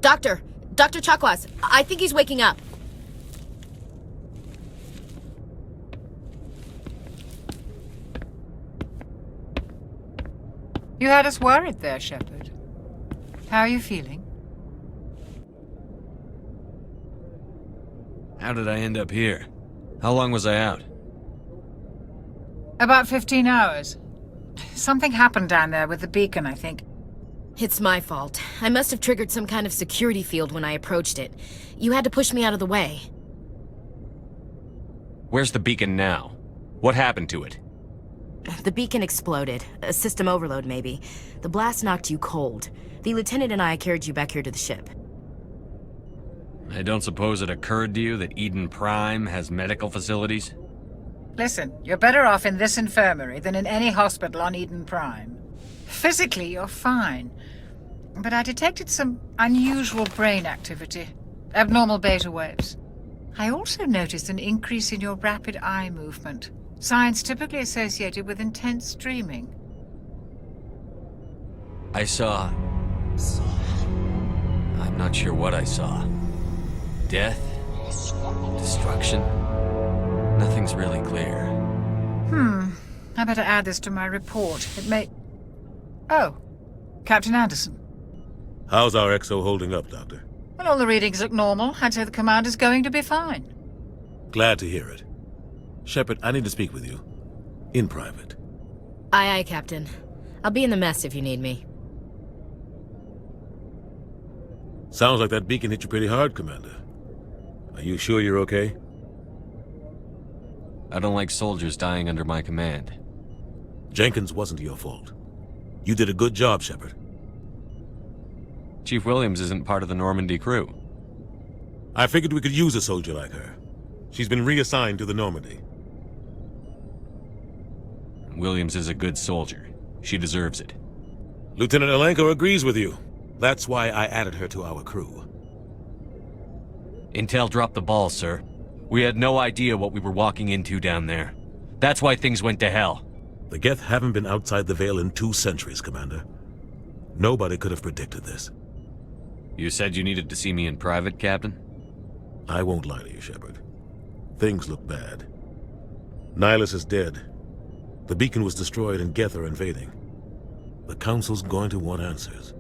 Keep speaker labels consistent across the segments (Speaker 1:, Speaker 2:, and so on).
Speaker 1: Doctor! Dr. Chakwas, I think he's waking up.
Speaker 2: You had us worried there, Shepard. How are you feeling?
Speaker 3: How did I end up here? How long was I out?
Speaker 2: About 15 hours. Something happened down there with the beacon, I think.
Speaker 1: It's my fault. I must have triggered some kind of security field when I approached it. You had to push me out of the way.
Speaker 3: Where's the beacon now? What happened to it?
Speaker 1: The beacon exploded. A system overload, maybe. The blast knocked you cold. The lieutenant and I carried you back here to the ship.
Speaker 3: I don't suppose it occurred to you that Eden Prime has medical facilities?
Speaker 2: Listen, you're better off in this infirmary than in any hospital on Eden Prime. Physically, you're fine. But I detected some unusual brain activity. Abnormal beta waves. I also noticed an increase in your rapid eye movement. Signs typically associated with intense dreaming.
Speaker 3: I saw... I'm not sure what I saw. Death? Destruction? Nothing's really clear.
Speaker 2: I better add this to my report. It may... Oh, Captain Anderson.
Speaker 4: How's our XO holding up, Doctor?
Speaker 2: Well, all the readings look normal. I'd say the commander's going to be fine.
Speaker 4: Glad to hear it. Shepard, I need to speak with you. In private.
Speaker 1: Aye, aye, Captain. I'll be in the mess if you need me.
Speaker 4: Sounds like that beacon hit you pretty hard, Commander. Are you sure you're okay?
Speaker 3: I don't like soldiers dying under my command.
Speaker 4: Jenkins wasn't your fault. You did a good job, Shepard.
Speaker 3: Chief Williams isn't part of the Normandy crew.
Speaker 4: I figured we could use a soldier like her. She's been reassigned to the Normandy.
Speaker 3: Williams is a good soldier. She deserves it.
Speaker 4: Lieutenant Alenko agrees with you. That's why I added her to our crew.
Speaker 3: Intel dropped the ball, sir. We had no idea what we were walking into down there. That's why things went to hell.
Speaker 4: The Geth haven't been outside the Veil in 2 centuries, Commander. Nobody could have predicted this.
Speaker 3: You said you needed to see me in private, Captain?
Speaker 4: I won't lie to you, Shepard. Things look bad. Nihilus is dead. The beacon was destroyed and Geth are invading. The Council's going to want answers.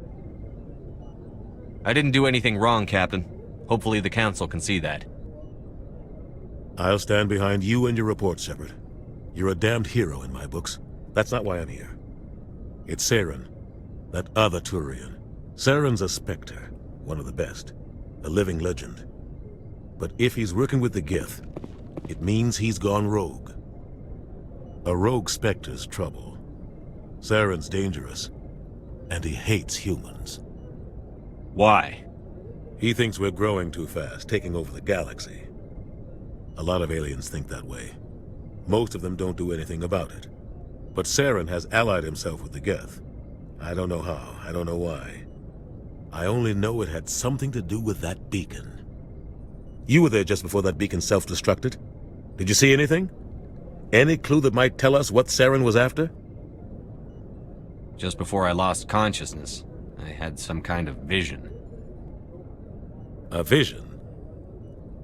Speaker 3: I didn't do anything wrong, Captain. Hopefully the Council can see that.
Speaker 4: I'll stand behind you and your report, Shepard. You're a damned hero in my books. That's not why I'm here. It's Saren, that other Turian. Saren's a Spectre, one of the best, a living legend. But if he's working with the Geth, it means he's gone rogue. A rogue Spectre's trouble. Saren's dangerous, and he hates humans.
Speaker 3: Why?
Speaker 4: He thinks we're growing too fast, taking over the galaxy. A lot of aliens think that way. Most of them don't do anything about it. But Saren has allied himself with the Geth. I don't know how, I don't know why. I only know it had something to do with that beacon. You were there just before that beacon self-destructed. Did you see anything? Any clue that might tell us what Saren was after?
Speaker 3: Just before I lost consciousness, I had some kind of vision.
Speaker 4: A vision?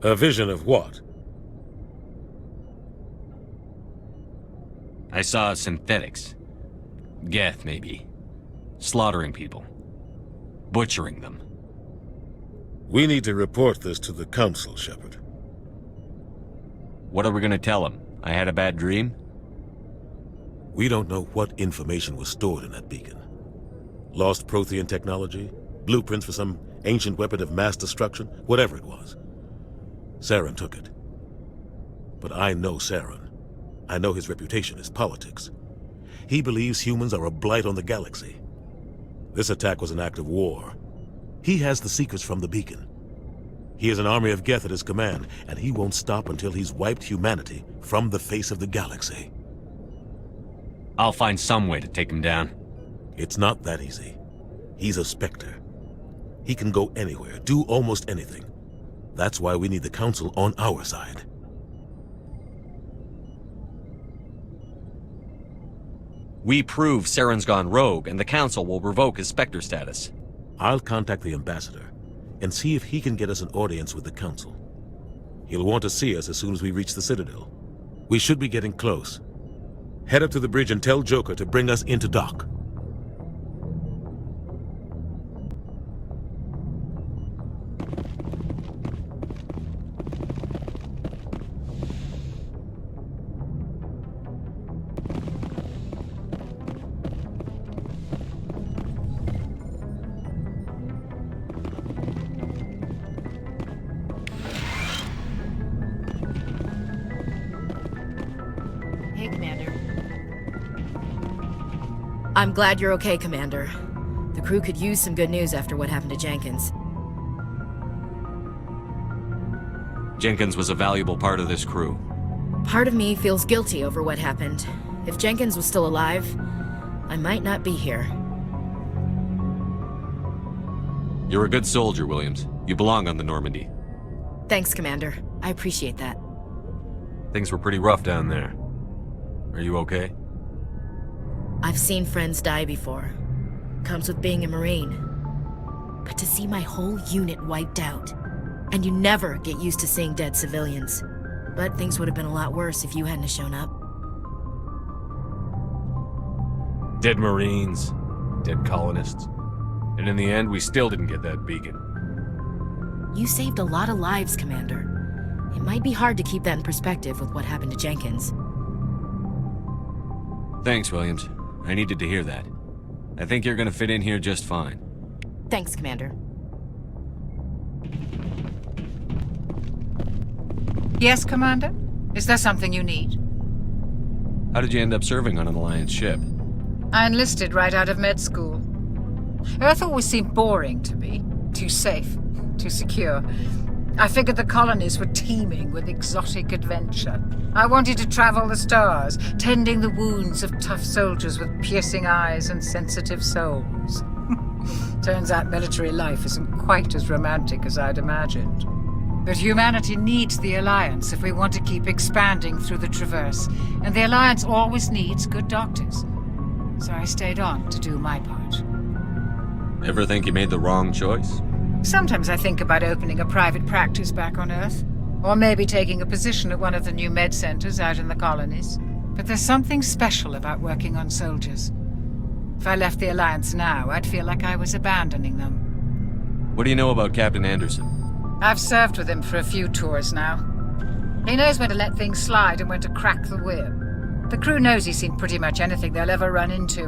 Speaker 4: A vision of what?
Speaker 3: I saw synthetics. Geth, maybe. Slaughtering people. Butchering them.
Speaker 4: We need to report this to the Council, Shepard.
Speaker 3: What are we gonna tell them? I had a bad dream?
Speaker 4: We don't know what information was stored in that beacon. Lost Prothean technology? Blueprints for some ancient weapon of mass destruction? Whatever it was. Saren took it. But I know Saren. I know his reputation is politics. He believes humans are a blight on the galaxy. This attack was an act of war. He has the secrets from the beacon. He has an army of Geth at his command, and he won't stop until he's wiped humanity from the face of the galaxy.
Speaker 3: I'll find some way to take him down.
Speaker 4: It's not that easy. He's a Spectre. He can go anywhere, do almost anything. That's why we need the Council on our side.
Speaker 3: We prove Saren's gone rogue, and the Council will revoke his Spectre status.
Speaker 4: I'll contact the ambassador. and see if he can get us an audience with the Council. He'll want to see us as soon as we reach the Citadel. We should be getting close. Head up to the bridge and tell Joker to bring us into dock.
Speaker 1: Hey, Commander. I'm glad you're okay, Commander. The crew could use some good news after what happened to Jenkins.
Speaker 3: Jenkins was a valuable part of this crew.
Speaker 1: Part of me feels guilty over what happened. If Jenkins was still alive, I might not be here.
Speaker 3: You're a good soldier, Williams. You belong on the Normandy.
Speaker 1: Thanks, Commander. I appreciate that.
Speaker 3: Things were pretty rough down there. Are you okay?
Speaker 1: I've seen friends die before. Comes with being a Marine. But to see my whole unit wiped out, and you never get used to seeing dead civilians. But things would have been a lot worse if you hadn't shown up.
Speaker 5: Dead Marines, dead colonists. And in the end, we still didn't get that beacon.
Speaker 1: You saved a lot of lives, Commander. It might be hard to keep that in perspective with what happened to Jenkins.
Speaker 3: Thanks, Williams. I needed to hear that. I think you're gonna fit in here just fine.
Speaker 1: Thanks, Commander.
Speaker 2: Yes, Commander? Is there something you need?
Speaker 3: How did you end up serving on an Alliance ship?
Speaker 2: I enlisted right out of med school. Earth always seemed boring to me. Too safe, too secure. I figured the colonies were teeming with exotic adventure. I wanted to travel the stars, tending the wounds of tough soldiers with piercing eyes and sensitive souls. Turns out military life isn't quite as romantic as I'd imagined. But humanity needs the Alliance if we want to keep expanding through the Traverse, and the Alliance always needs good doctors. So I stayed on to do my part.
Speaker 3: Ever think you made the wrong choice?
Speaker 2: Sometimes I think about opening a private practice back on Earth, or maybe taking a position at one of the new med centers out in the colonies. But there's something special about working on soldiers. If I left the Alliance now, I'd feel like I was abandoning them.
Speaker 3: What do you know about Captain Anderson?
Speaker 2: I've served with him for a few tours now. He knows when to let things slide and when to crack the whip. The crew knows he's seen pretty much anything they'll ever run into.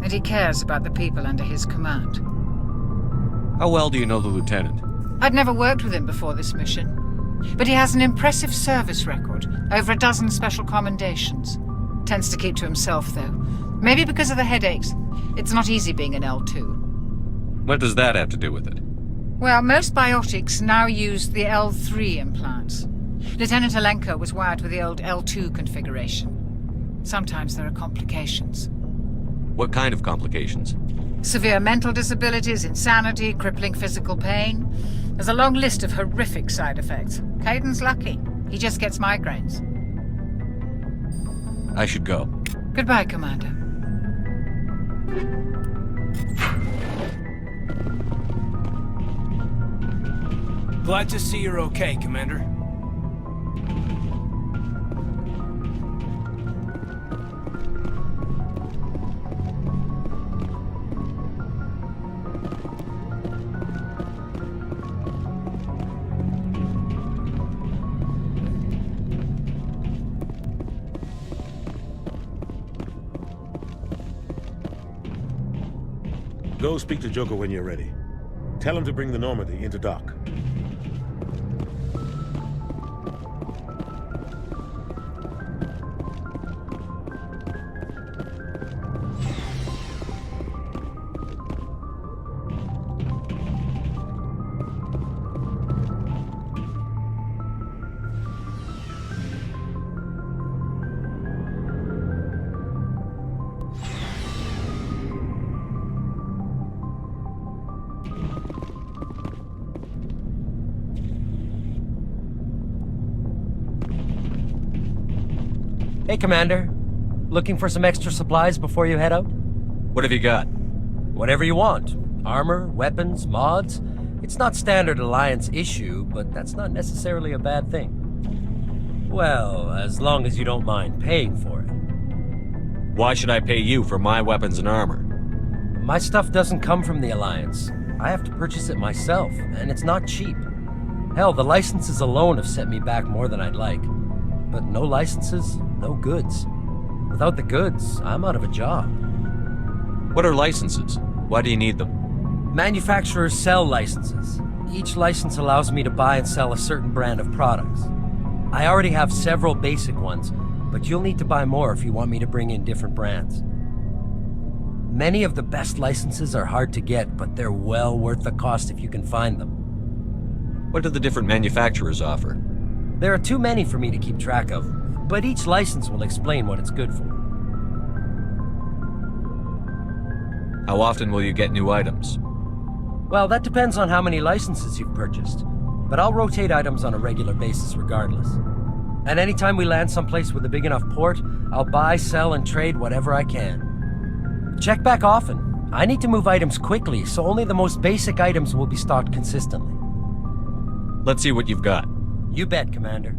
Speaker 2: And he cares about the people under his command.
Speaker 3: How well do you know the lieutenant?
Speaker 2: I'd never worked with him before this mission. But he has an impressive service record, over a dozen special commendations. Tends to keep to himself, though. Maybe because of the headaches. It's not easy being an L2.
Speaker 3: What does that have to do with it?
Speaker 2: Well, most biotics now use the L3 implants. Lieutenant Alenko was wired with the old L2 configuration. Sometimes there are complications.
Speaker 3: What kind of complications?
Speaker 2: Severe mental disabilities, insanity, crippling physical pain. There's a long list of horrific side effects. Caden's lucky. He just gets migraines.
Speaker 3: I should go.
Speaker 2: Goodbye, Commander.
Speaker 6: Glad to see you're okay, Commander.
Speaker 4: Go speak to Joker when you're ready. Tell him to bring the Normandy into dock.
Speaker 7: Hey, Commander. Looking for some extra supplies before you head out?
Speaker 3: What have you got?
Speaker 7: Whatever you want. Armor, weapons, mods. It's not standard Alliance issue, but that's not necessarily a bad thing. Well, as long as you don't mind paying for it.
Speaker 5: Why should I pay you for my weapons and armor?
Speaker 7: My stuff doesn't come from the Alliance. I have to purchase it myself, and it's not cheap. Hell, the licenses alone have set me back more than I'd like. But no licenses, no goods. Without the goods, I'm out of a job.
Speaker 5: What are licenses? Why do you need them?
Speaker 7: Manufacturers sell licenses. Each license allows me to buy and sell a certain brand of products. I already have several basic ones, but you'll need to buy more if you want me to bring in different brands. Many of the best licenses are hard to get, but they're well worth the cost if you can find them.
Speaker 5: What do the different manufacturers offer?
Speaker 7: There are too many for me to keep track of, but each license will explain what it's good for.
Speaker 5: How often will you get new items?
Speaker 7: Well, that depends on how many licenses you've purchased, but I'll rotate items on a regular basis regardless. And anytime we land someplace with a big enough port, I'll buy, sell, and trade whatever I can. Check back often. I need to move items quickly, so only the most basic items will be stocked consistently.
Speaker 5: Let's see what you've got.
Speaker 7: You bet, Commander.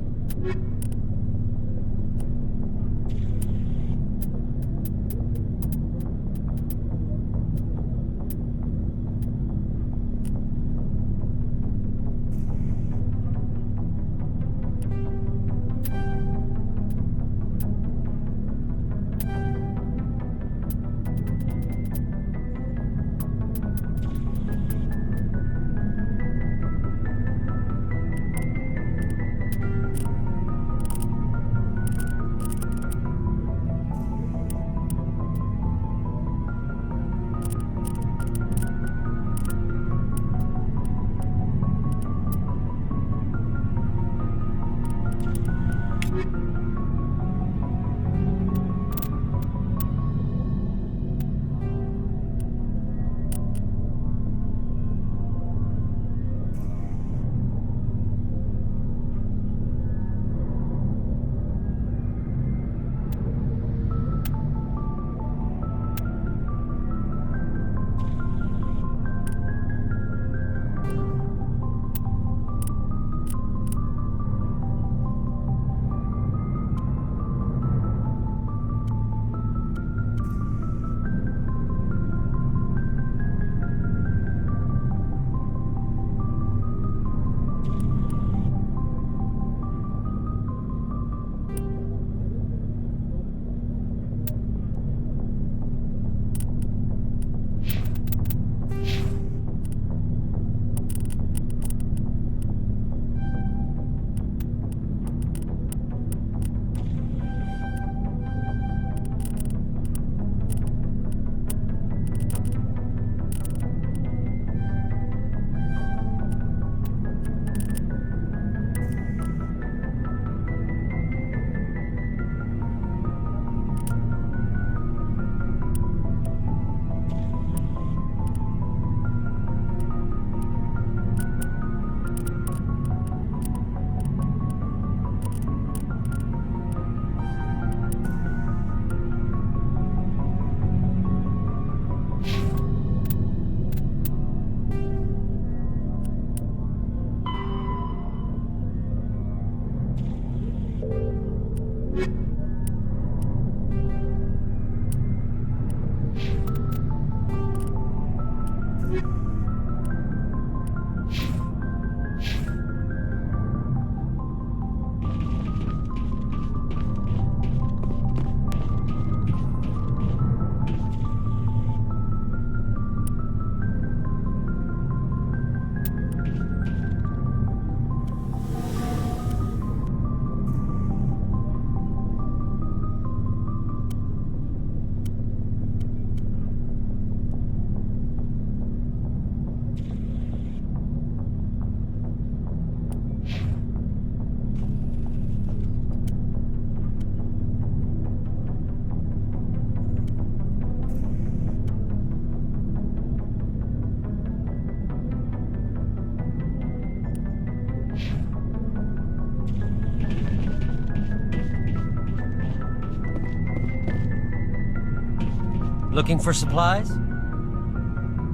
Speaker 7: Looking for supplies?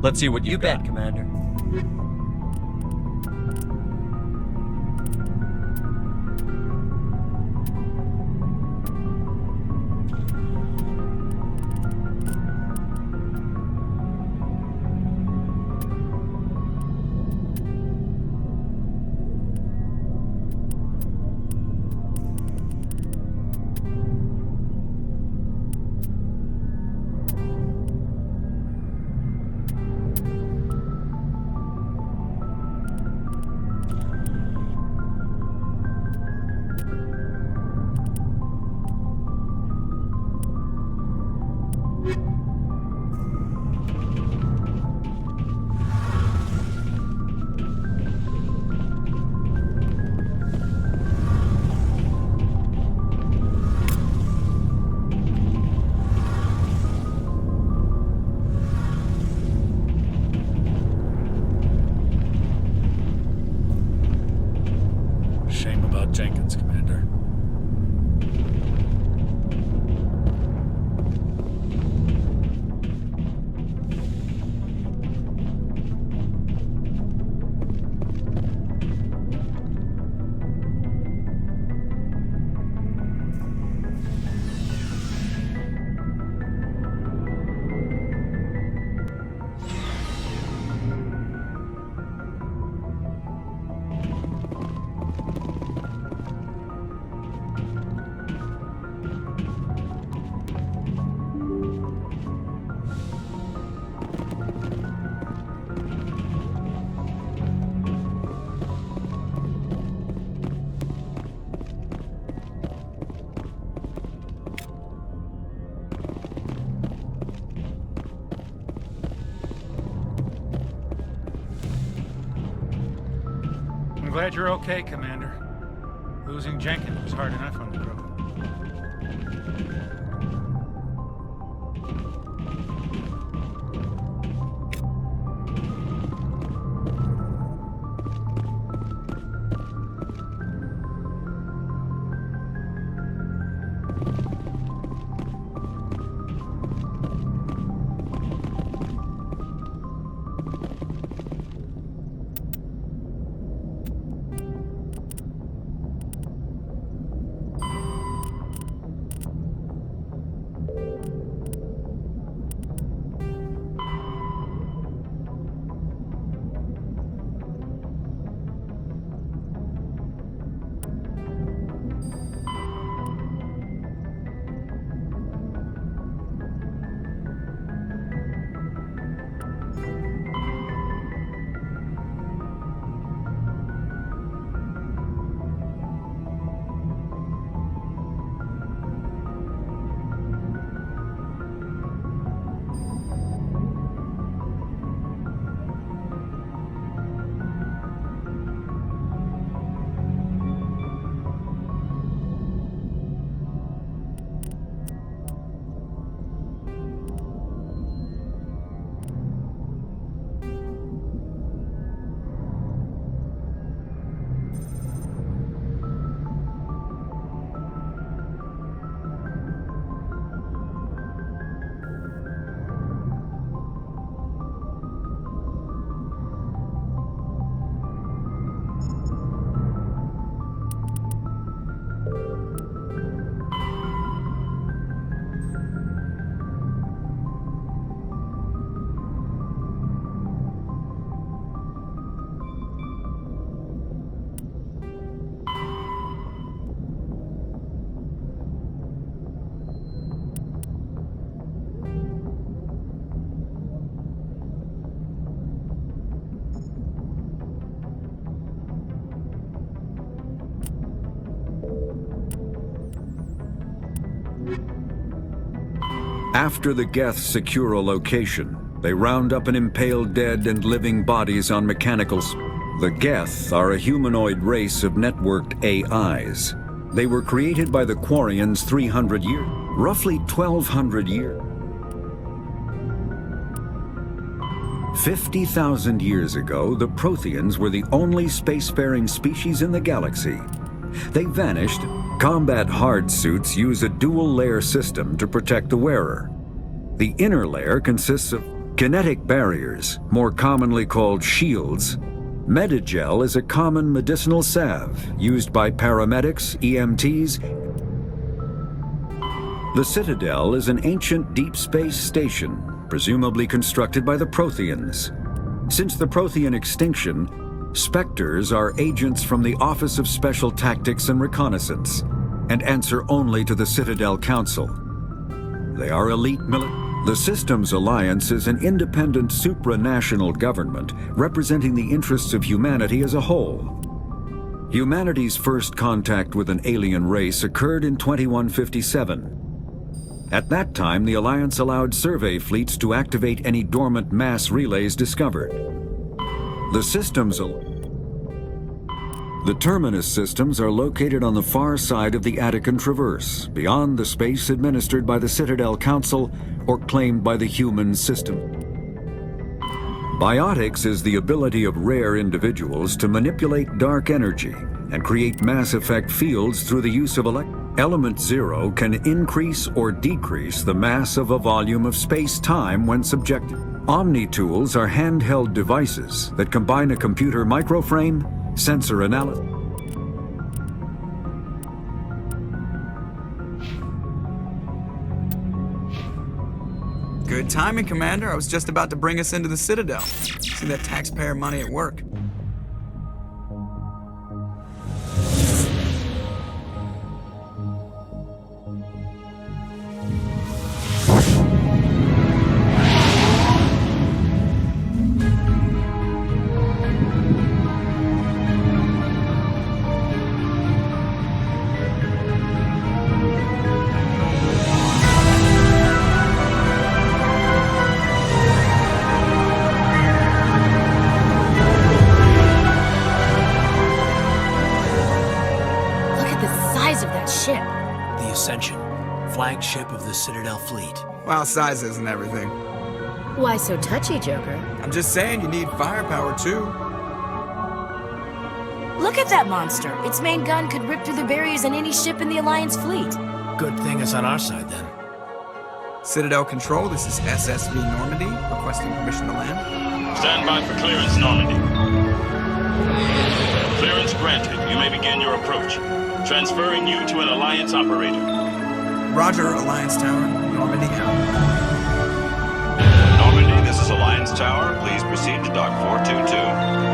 Speaker 5: Let's see what
Speaker 7: You
Speaker 5: you've
Speaker 7: bet,
Speaker 5: got.
Speaker 7: Commander.
Speaker 6: Shame about Jenkins, Commander. I'm glad you're okay, Commander. Losing Jenkins was hard enough on the crew.
Speaker 8: After the Geth secure a location, they round up and impale dead and living bodies on mechanicals. The Geth are a humanoid race of networked AIs. They were created by the Quarians 300 years, roughly 1,200 years. 50,000 years ago, the Proteans were the only spacefaring species in the galaxy. They vanished. Combat hard suits use a dual-layer system to protect the wearer. The inner layer consists of kinetic barriers, more commonly called shields. Medigel is a common medicinal salve used by paramedics, EMTs. The Citadel is an ancient deep space station, presumably constructed by the Proteans. Since the Protean extinction, Spectres are agents from the Office of Special Tactics and Reconnaissance, and answer only to the Citadel Council. They are elite military. The Systems Alliance is an independent supranational government representing the interests of humanity as a whole. Humanity's first contact with an alien race occurred in 2157. At that time, the Alliance allowed survey fleets to activate any dormant mass relays discovered. The terminus systems are located on the far side of the Attican Traverse, beyond the space administered by the Citadel Council or claimed by the human system. Biotics is the ability of rare individuals to manipulate dark energy and create mass effect fields through the use of Element Zero can increase or decrease the mass of a volume of space-time when subjected. Omni-tools are handheld devices that combine a computer microframe, sensor analysis.
Speaker 9: Good timing, Commander. I was just about to bring us into the Citadel. See that taxpayer money at work.
Speaker 10: Flagship of the Citadel fleet.
Speaker 9: Well, size isn't everything.
Speaker 1: Why so touchy, Joker?
Speaker 9: I'm just saying you need firepower, too.
Speaker 1: Look at that monster. Its main gun could rip through the barriers in any ship in the Alliance fleet.
Speaker 10: Good thing it's on our side, then.
Speaker 9: Citadel Control, this is SSV Normandy, requesting permission to land.
Speaker 11: Stand by for clearance, Normandy. Clearance granted. You may begin your approach. Transferring you to an Alliance operator.
Speaker 9: Roger, Alliance Tower. Normandy out.
Speaker 11: Normandy, this is Alliance Tower. Please proceed to Dock 422.